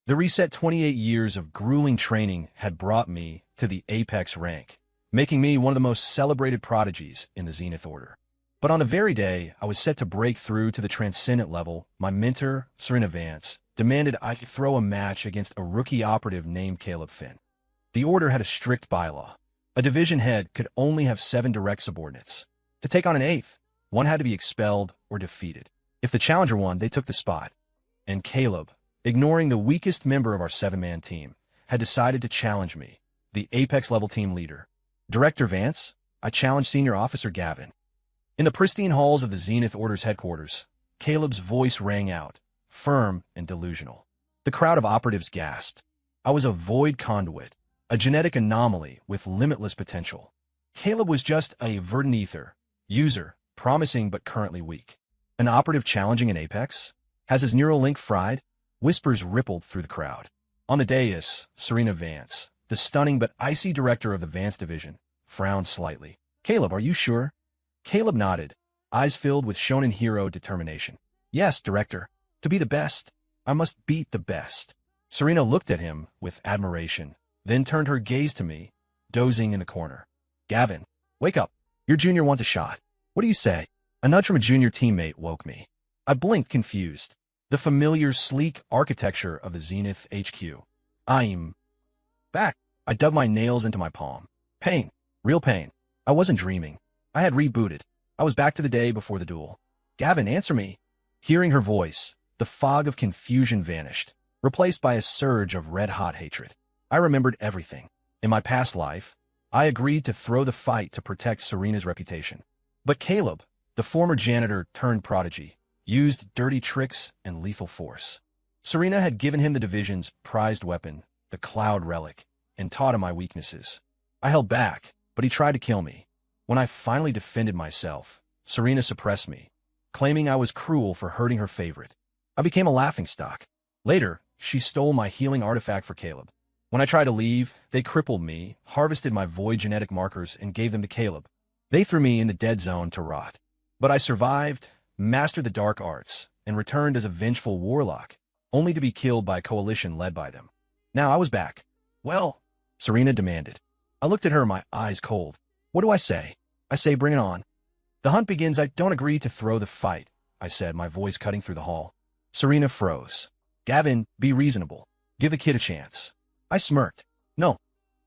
The reset 28 years of grueling training had brought me to the apex rank, making me one of the most celebrated prodigies in the Zenith Order. But on the very day I was set to break through to the transcendent level, my mentor, Serena Vance, demanded I throw a match against a rookie operative named Caleb Finn. The Order had a strict bylaw. A division head could only have 7 direct subordinates. To take on an 8th, one had to be expelled or defeated. If the challenger won, they took the spot. And Caleb, ignoring the weakest member of our 7-man team, had decided to challenge me, the Apex-level team leader. Director Vance, I challenged Senior Officer Gavin. In the pristine halls of the Zenith Order's headquarters, Caleb's voice rang out, firm and delusional. The crowd of operatives gasped. I was a void conduit, a genetic anomaly with limitless potential. Caleb was just a verdant ether, user, promising but currently weak. An operative challenging an Apex? Has his neural link fried? Whispers rippled through the crowd. On the dais, Serena Vance, the stunning but icy director of the Vance division, frowned slightly. Caleb, are you sure? Caleb nodded, eyes filled with shonen hero determination. Yes, director. To be the best, I must beat the best. Serena looked at him with admiration, then turned her gaze to me, dozing in the corner. Gavin, wake up. Your junior wants a shot. What do you say? A nudge from a junior teammate woke me. I blinked, confused. The familiar, sleek architecture of the Zenith HQ. I'm back. I dug my nails into my palm. Pain. Real pain. I wasn't dreaming. I had rebooted. I was back to the day before the duel. Gavin, answer me. Hearing her voice, the fog of confusion vanished, replaced by a surge of red-hot hatred. I remembered everything. In my past life, I agreed to throw the fight to protect Serena's reputation. But Caleb, the former janitor turned prodigy, used dirty tricks and lethal force. Serena had given him the division's prized weapon, the Cloud Relic, and taught him my weaknesses. I held back, but he tried to kill me. When I finally defended myself, Serena suppressed me, claiming I was cruel for hurting her favorite. I became a laughingstock. Later, she stole my healing artifact for Caleb. When I tried to leave, they crippled me, harvested my void genetic markers, and gave them to Caleb. They threw me in the dead zone to rot. But I survived, mastered the dark arts, and returned as a vengeful warlock, only to be killed by a coalition led by them. Now I was back. Well, Serena demanded. I looked at her, my eyes cold. What do I say? I say, bring it on. The hunt begins. I don't agree to throw the fight, I said, my voice cutting through the hall. Serena froze. Gavin, be reasonable. Give the kid a chance. I smirked. No.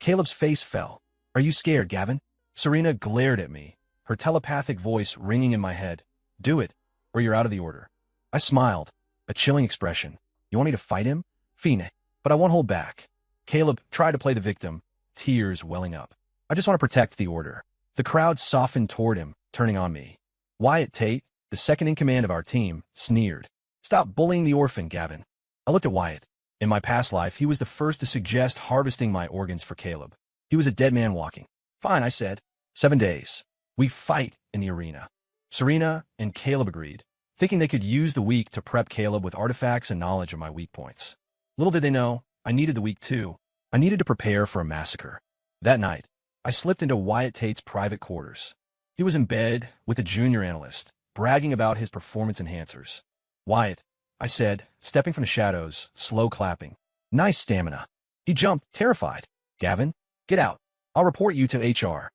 Caleb's face fell. Are you scared, Gavin? Serena glared at me, her telepathic voice ringing in my head. Do it, or you're out of the order. I smiled, a chilling expression. You want me to fight him? Fine, but I won't hold back. Caleb tried to play the victim, tears welling up. I just want to protect the order. The crowd softened toward him, turning on me. Wyatt Tate, the second in command of our team, sneered. Stop bullying the orphan, Gavin. I looked at Wyatt. In my past life, he was the first to suggest harvesting my organs for Caleb. He was a dead man walking. Fine, I said. 7 days. We fight in the arena. Serena and Caleb agreed, thinking they could use the week to prep Caleb with artifacts and knowledge of my weak points. Little did they know, I needed the week too. I needed to prepare for a massacre. That night, I slipped into Wyatt Tate's private quarters. He was in bed with a junior analyst, bragging about his performance enhancers. Wyatt, I said, stepping from the shadows, slow clapping. Nice stamina. He jumped, terrified. Gavin, get out. I'll report you to HR.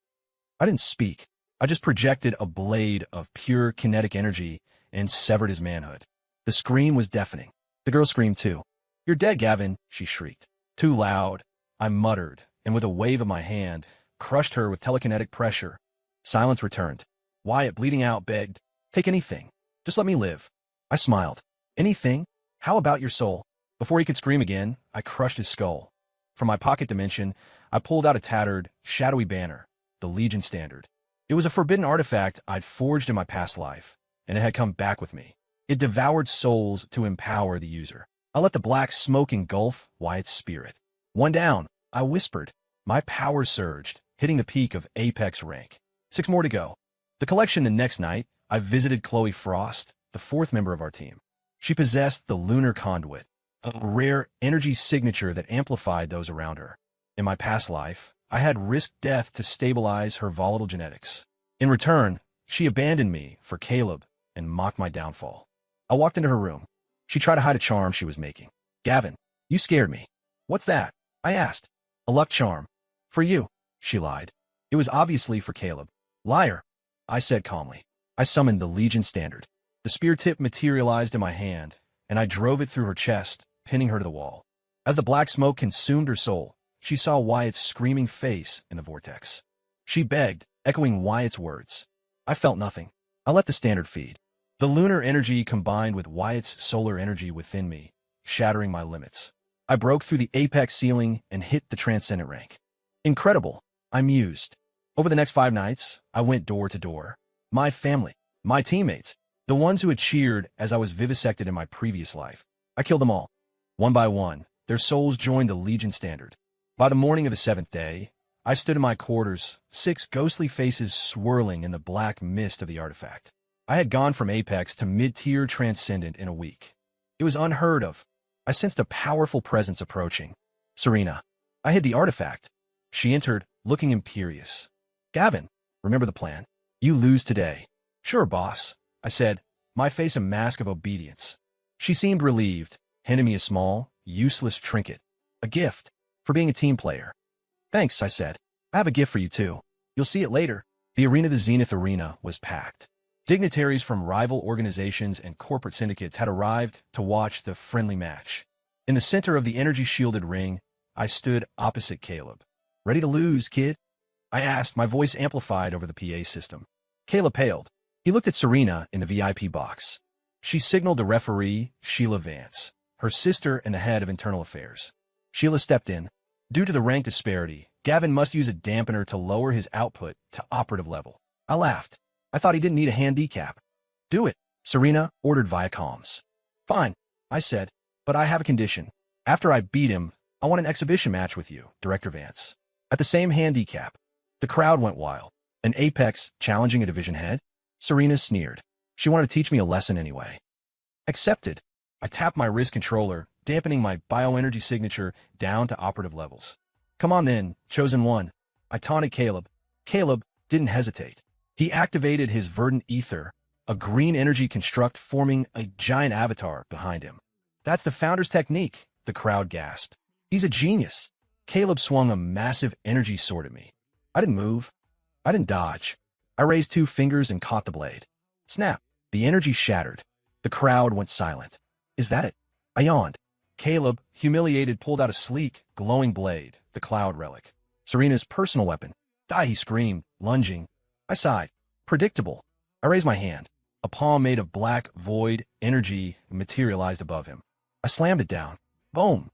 I didn't speak. I just projected a blade of pure kinetic energy and severed his manhood. The scream was deafening. The girl screamed too. You're dead, Gavin, she shrieked. Too loud. I muttered, and with a wave of my hand, crushed her with telekinetic pressure. Silence returned. Wyatt, bleeding out, begged, take anything. Just let me live. I smiled. Anything? How about your soul? Before he could scream again, I crushed his skull. From my pocket dimension, I pulled out a tattered, shadowy banner, the Legion Standard. It was a forbidden artifact I'd forged in my past life, and it had come back with me. It devoured souls to empower the user. I let the black smoke engulf Wyatt's spirit. One down, I whispered. My power surged, hitting the peak of Apex rank. 6 more to go. The collection the next night, I visited Chloe Frost, the 4th member of our team. She possessed the Lunar Conduit, a rare energy signature that amplified those around her. In my past life, I had risked death to stabilize her volatile genetics. In return, she abandoned me for Caleb and mocked my downfall. I walked into her room. She tried to hide a charm she was making. Gavin, You scared me. What's that? I asked. A luck charm. For you, she lied. It was obviously for Caleb. Liar, I said calmly. I summoned the Legion Standard. The spear tip materialized in my hand, and I drove it through her chest, pinning her to the wall. As the black smoke consumed her soul, she saw Wyatt's screaming face in the vortex. She begged, echoing Wyatt's words. I felt nothing. I let the standard feed. The lunar energy combined with Wyatt's solar energy within me, shattering my limits. I broke through the apex ceiling and hit the transcendent rank. Incredible, I mused. Over the next 5 nights, I went door to door. My family, my teammates, the ones who had cheered as I was vivisected in my previous life. I killed them all. One by one, their souls joined the Legion Standard. By the morning of the 7th day, I stood in my quarters, 6 ghostly faces swirling in the black mist of the artifact. I had gone from Apex to mid-tier Transcendent in a week. It was unheard of. I sensed a powerful presence approaching. Serena. I hid the artifact. She entered, looking imperious. Gavin, remember the plan? You lose today. Sure, boss, I said, my face a mask of obedience. She seemed relieved, handing me a small, useless trinket. A gift. For being a team player. Thanks, I said. I have a gift for you too. You'll see it later. The arena, the Zenith Arena, was packed. Dignitaries from rival organizations and corporate syndicates had arrived to watch the friendly match. In the center of the energy-shielded ring, I stood opposite Caleb. Ready to lose, kid? I asked, my voice amplified over the PA system. Caleb paled. He looked at Serena in the VIP box. She signaled the referee, Sheila Vance, her sister and the head of internal affairs. Sheila stepped in. Due to the rank disparity, Gavin must use a dampener to lower his output to operative level. I laughed. I thought he didn't need a handicap. Do it, Serena ordered via comms. Fine, I said, but I have a condition. After I beat him, I want an exhibition match with you, Director Vance. At the same handicap. The crowd went wild. An Apex challenging a division head? Serena sneered. She wanted to teach me a lesson anyway. Accepted. I tapped my wrist controller, dampening my bioenergy signature down to operative levels. Come on then, chosen one. I taunted Caleb. Caleb didn't hesitate. He activated his verdant ether, a green energy construct forming a giant avatar behind him. That's the founder's technique, the crowd gasped. He's a genius. Caleb swung a massive energy sword at me. I didn't move. I didn't dodge. I raised 2 fingers and caught the blade. Snap. The energy shattered. The crowd went silent. Is that it? I yawned. Caleb, humiliated, pulled out a sleek, glowing blade, the cloud relic. Serena's personal weapon. Die, he screamed, lunging. I sighed. Predictable. I raised my hand. A palm made of black, void, energy materialized above him. I slammed it down. Boom.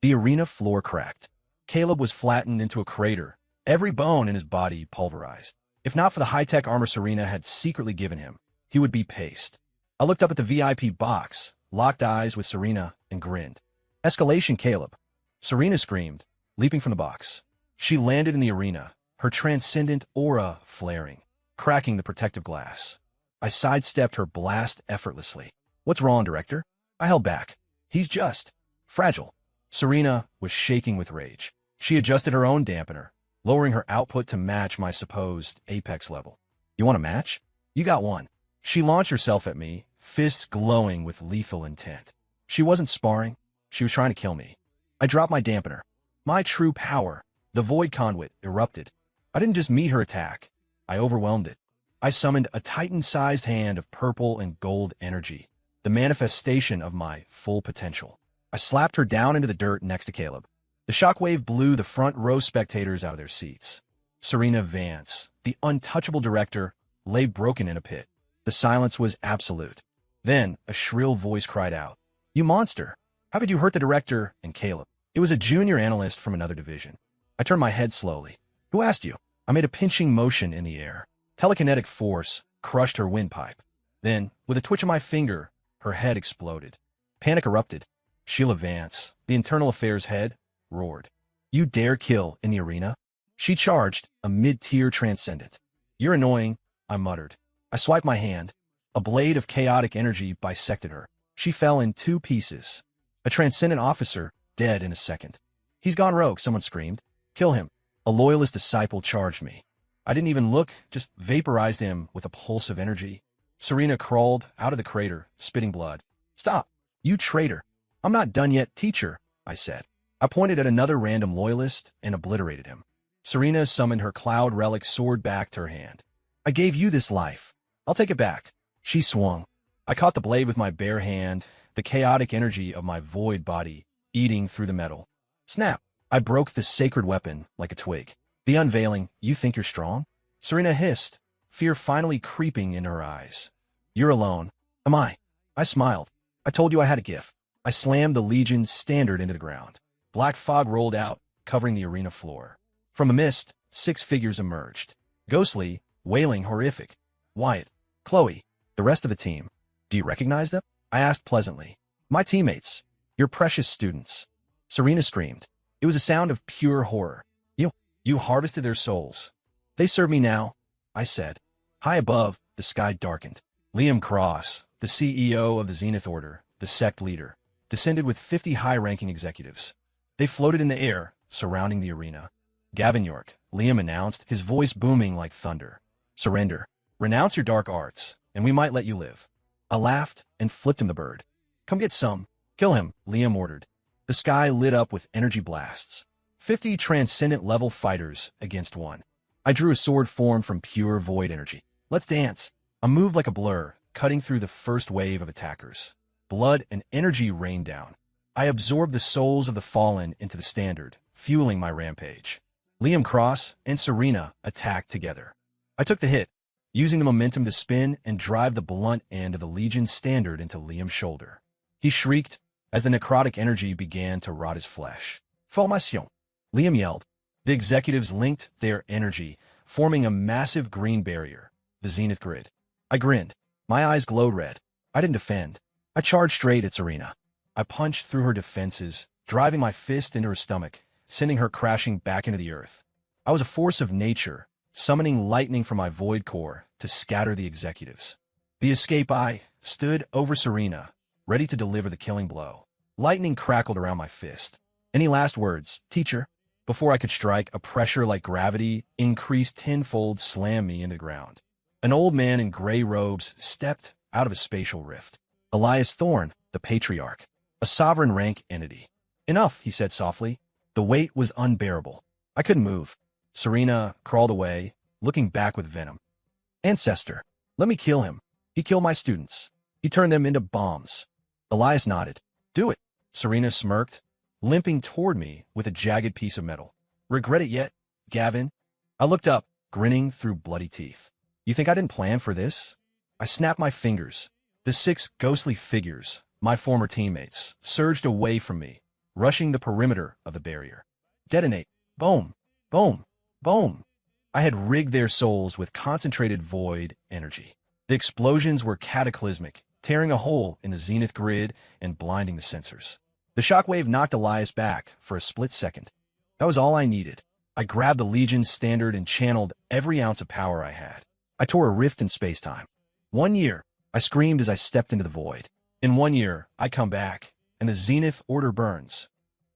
The arena floor cracked. Caleb was flattened into a crater, every bone in his body pulverized. If not for the high-tech armor Serena had secretly given him, he would be paste. I looked up at the VIP box, locked eyes with Serena, and grinned. Escalation, Caleb. Serena screamed, leaping from the box. She landed in the arena, her transcendent aura flaring, cracking the protective glass. I sidestepped her blast effortlessly. What's wrong, Director? I held back. He's just fragile. Serena was shaking with rage. She adjusted her own dampener, lowering her output to match my supposed apex level. You want a match? You got one. She launched herself at me, fists glowing with lethal intent. She wasn't sparring. She was trying to kill me. I dropped my dampener. My true power, the void conduit, erupted. I didn't just meet her attack. I overwhelmed it. I summoned a titan-sized hand of purple and gold energy, the manifestation of my full potential. I slapped her down into the dirt next to Caleb. The shockwave blew the front row spectators out of their seats. Serena Vance, the untouchable director, lay broken in a pit. The silence was absolute. Then a shrill voice cried out, "You monster! How could you hurt the director and Caleb?" It was a junior analyst from another division. I turned my head slowly. Who asked you? I made a pinching motion in the air. Telekinetic force crushed her windpipe. Then, with a twitch of my finger, her head exploded. Panic erupted. Sheila Vance, the internal affairs head, roared. You dare kill in the arena? She charged, a mid-tier transcendent. You're annoying, I muttered. I swiped my hand. A blade of chaotic energy bisected her. She fell in 2 pieces. A transcendent officer, dead in a second. He's gone rogue, someone screamed. Kill him. A loyalist disciple charged me. I didn't even look, just vaporized him with a pulse of energy. Serena crawled out of the crater, spitting blood. Stop. You traitor. I'm not done yet, teacher. I said. I pointed at another random loyalist and obliterated him. Serena summoned her cloud relic sword back to her hand. I gave you this life. I'll take it back. She swung. I caught the blade with my bare hand, the chaotic energy of my void body eating through the metal. Snap! I broke the sacred weapon like a twig. The unveiling, you think you're strong? Serena hissed, fear finally creeping in her eyes. You're alone. Am I? I smiled. I told you I had a gift. I slammed the Legion's standard into the ground. Black fog rolled out, covering the arena floor. From a mist, 6 figures emerged. Ghostly, wailing, horrific. Wyatt, Chloe, the rest of the team. Do you recognize them? I asked pleasantly. My teammates. Your precious students. Serena screamed. It was a sound of pure horror. You harvested their souls. They serve me now, I said. High above, the sky darkened. Liam Cross, the CEO of the Zenith Order, the sect leader, descended with 50 high-ranking executives. They floated in the air, surrounding the arena. Gavin York, Liam announced, his voice booming like thunder. Surrender. Renounce your dark arts, and we might let you live. I laughed and flipped him the bird. Come get some. Kill him, Liam ordered. The sky lit up with energy blasts. 50 transcendent-level fighters against one. I drew a sword formed from pure void energy. Let's dance. I moved like a blur, cutting through the first wave of attackers. Blood and energy rained down. I absorbed the souls of the fallen into the standard, fueling my rampage. Liam Cross and Serena attacked together. I took the hit, using the momentum to spin and drive the blunt end of the Legion's standard into Liam's shoulder. He shrieked as the necrotic energy began to rot his flesh. Formation! Liam yelled. The executives linked their energy, forming a massive green barrier, the Zenith Grid. I grinned. My eyes glowed red. I didn't defend. I charged straight at Serena. I punched through her defenses, driving my fist into her stomach, sending her crashing back into the earth. I was a force of nature, summoning lightning from my void core to scatter the executives. The escape eye stood over Serena, ready to deliver the killing blow. Lightning crackled around my fist. Any last words, teacher? Before I could strike, a pressure like gravity increased tenfold slammed me into the ground. An old man in gray robes stepped out of a spatial rift. Elias Thorne, the patriarch, a sovereign rank entity. Enough, he said softly. The weight was unbearable. I couldn't move. Serena crawled away, looking back with venom. Ancestor, let me kill him. He killed my students. He turned them into bombs. Elias nodded. Do it. Serena smirked, limping toward me with a jagged piece of metal. Regret it yet, Gavin? I looked up, grinning through bloody teeth. You think I didn't plan for this? I snapped my fingers. The 6 ghostly figures, my former teammates, surged away from me, rushing the perimeter of the barrier. Detonate. Boom. Boom. Boom. I had rigged their souls with concentrated void energy. The explosions were cataclysmic, tearing a hole in the Zenith Grid and blinding the sensors. The shockwave knocked Elias back for a split second. That was all I needed. I grabbed the Legion's standard and channeled every ounce of power I had. I tore a rift in space-time. 1 year, I screamed as I stepped into the void. In 1 year, I come back, and the Zenith Order burns.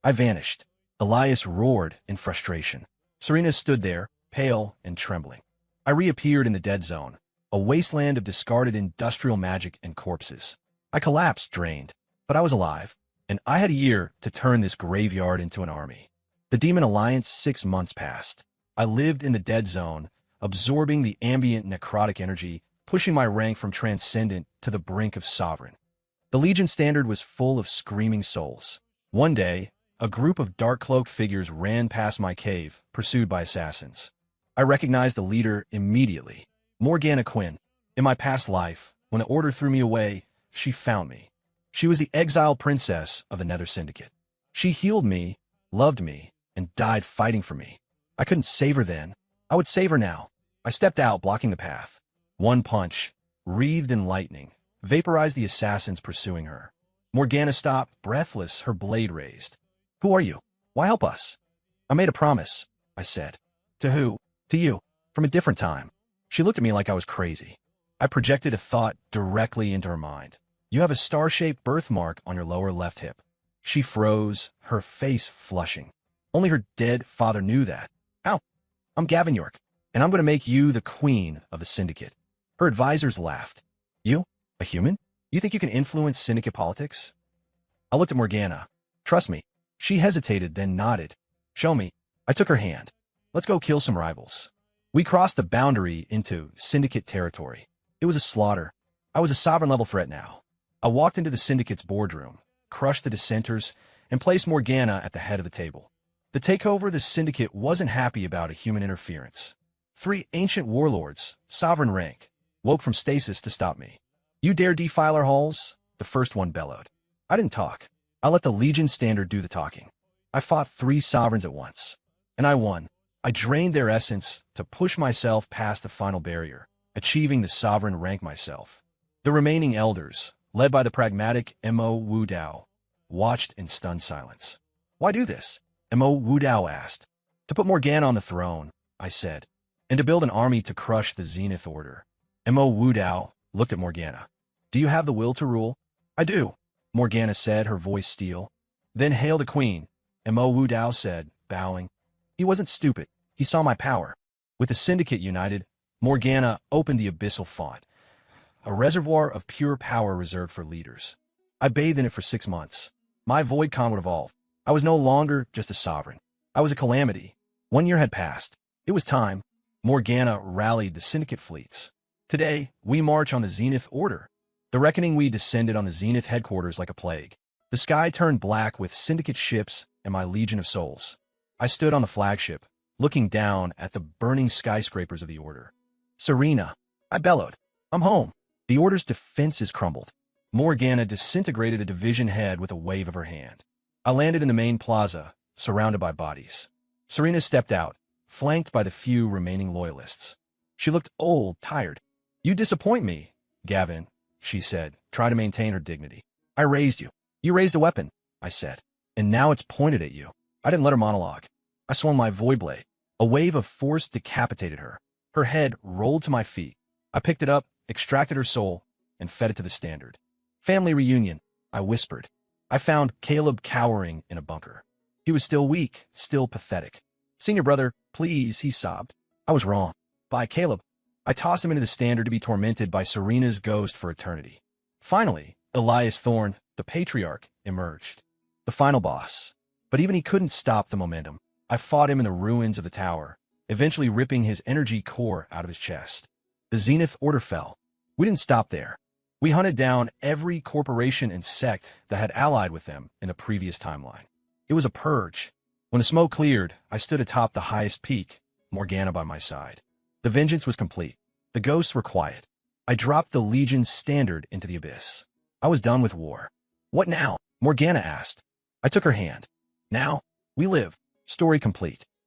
I vanished. Elias roared in frustration. Serena stood there, pale and trembling. I reappeared in the dead zone, a wasteland of discarded industrial magic and corpses. I collapsed, drained, but I was alive, and I had a year to turn this graveyard into an army. The Demon Alliance 6 months passed. I lived in the dead zone, absorbing the ambient necrotic energy, pushing my rank from transcendent to the brink of sovereign. The Legion standard was full of screaming souls. One day, a group of dark-cloaked figures ran past my cave, pursued by assassins. I recognized the leader immediately. Morgana Quinn. In my past life, when the Order threw me away, she found me. She was the exiled princess of the Nether Syndicate. She healed me, loved me, and died fighting for me. I couldn't save her then. I would save her now. I stepped out, blocking the path. One punch, wreathed in lightning, vaporized the assassins pursuing her. Morgana stopped, breathless, her blade raised. Who are you? Why help us? I made a promise, I said. To who? To you. From a different time. She looked at me like I was crazy. I projected a thought directly into her mind. You have a star-shaped birthmark on your lower left hip. She froze, her face flushing. Only her dead father knew that. Ow. I'm Gavin York, and I'm going to make you the queen of the Syndicate. Her advisors laughed. You? A human? You think you can influence Syndicate politics? I looked at Morgana. Trust me, She hesitated, then nodded. Show me. I took her hand. Let's go kill some rivals. We crossed the boundary into syndicate territory. It was a slaughter. I was a sovereign-level threat now. I walked into the syndicate's boardroom, crushed the dissenters, and placed Morgana at the head of the table. The takeover of the syndicate wasn't happy about a human interference. 3 ancient warlords, sovereign rank, woke from stasis to stop me. You dare defile our halls? The first one bellowed. I didn't talk. I let the Legion standard do the talking. I fought 3 sovereigns at once. And I won. I drained their essence to push myself past the final barrier, achieving the sovereign rank myself. The remaining elders, led by the pragmatic Mo Wu Dao, watched in stunned silence. Why do this? Mo Wu Dao asked. To put Morgana on the throne, I said, and to build an army to crush the Zenith Order. Mo Wu Dao looked at Morgana. Do you have the will to rule? I do, Morgana said, her voice steel. Then hail the queen, Mo Wu Dao said, bowing. He wasn't stupid. He saw my power. With the syndicate united, Morgana opened the abyssal font, a reservoir of pure power reserved for leaders. I bathed in it for 6 months. My void con would evolve. I was no longer just a sovereign. I was a calamity. 1 year had passed. It was time. Morgana rallied the syndicate fleets. Today, we march on the Zenith Order. The reckoning we descended on the Zenith headquarters like a plague. The sky turned black with syndicate ships and my legion of souls. I stood on the flagship, looking down at the burning skyscrapers of the Order. Serena, I bellowed. I'm home. The Order's defenses crumbled. Morgana disintegrated a division head with a wave of her hand. I landed in the main plaza, surrounded by bodies. Serena stepped out, flanked by the few remaining loyalists. She looked old, tired. You disappoint me, Gavin, she said, trying to maintain her dignity. I raised you. You raised a weapon, I said. And now it's pointed at you. I didn't let her monologue. I swung my void blade. A wave of force decapitated her. Her head rolled to my feet. I picked it up, extracted her soul, and fed it to the standard. Family reunion, I whispered. I found Caleb cowering in a bunker. He was still weak, still pathetic. Senior brother, please, he sobbed. I was wrong. Bye, Caleb. I tossed him into the standard to be tormented by Serena's ghost for eternity. Finally, Elias Thorne, the patriarch, emerged. The final boss. But even he couldn't stop the momentum. I fought him in the ruins of the tower, eventually ripping his energy core out of his chest. The Zenith Order fell. We didn't stop there. We hunted down every corporation and sect that had allied with them in the previous timeline. It was a purge. When the smoke cleared, I stood atop the highest peak, Morgana by my side. The vengeance was complete. The ghosts were quiet. I dropped the Legion's standard into the abyss. I was done with war. What now? Morgana asked. I took her hand. Now, we live. Story complete.